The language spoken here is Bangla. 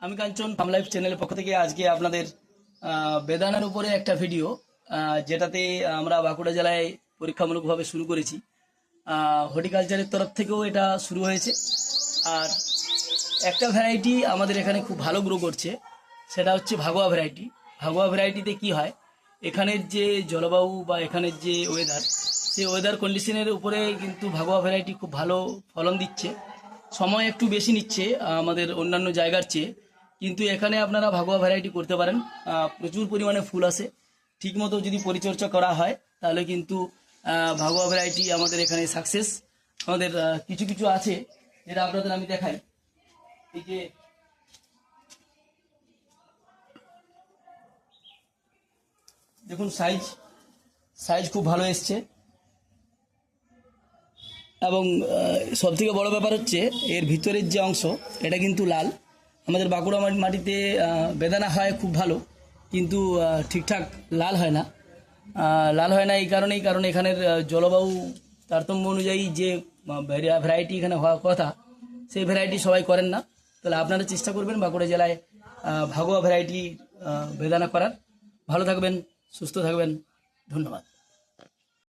আমি কাঞ্চন ফার্ম লাইফ চ্যানেলের পক্ষ থেকে আজকে আপনাদের বেদানার উপরে একটা ভিডিও যেটাতে আমরা বাঁকুড়া জেলায় পরীক্ষামূলকভাবে শুরু করেছি। হর্টিকালচারের তরফ থেকেও এটা শুরু হয়েছে। আর একটা ভ্যারাইটি আমাদের এখানে খুব ভালো গ্রো করছে, সেটা হচ্ছে ভাগোয়া ভ্যারাইটি। ভাগোয়া ভ্যারাইটিতে কি হয়, এখানের যে জলবায়ু বা এখানের যে ওয়েদার, সেই ওয়েদার কন্ডিশনের উপরে কিন্তু ভাগোয়া ভ্যারাইটি খুব ভালো ফলন দিচ্ছে। সময় একটু বেশি নিচ্ছে আমাদের অন্যান্য জায়গার চেয়ে, কিন্তু এখানে আপনারা ভাগোয়া ভ্যারাইটি করতে পারেন। প্রচুর পরিমাণে ফুল আসে, ঠিকমতো যদি পরিচর্যা করা হয় তাহলে কিন্তু ভাগোয়া ভ্যারাইটি আমাদের এখানে সাকসেস। আমাদের কিছু কিছু আছে যেটা আপনাদের আমি দেখাই। এই যে দেখুন, সাইজ খুব ভালো এসছে, এবং সবথেকে বড় ব্যাপার হচ্ছে এর ভিতরের যে অংশ, এটা কিন্তু লাল। আমাদের বাঁকুড়া মাটিতে বেদানা হয় খুব ভালো, কিন্তু ঠিকঠাক লাল হয় না। এই কারণেই, কারণ এখানের জলবায়ু তারতম্য অনুযায়ী যে ভ্যারাইটি এখানে হওয়ার কথা, সেই ভ্যারাইটি সবাই করেন না। তাহলে আপনারা চেষ্টা করবেন বাঁকুড়া জেলায় ভাগোয়া ভ্যারাইটি বেদানা করার। ভালো থাকবেন, সুস্থ থাকবেন, ধন্যবাদ।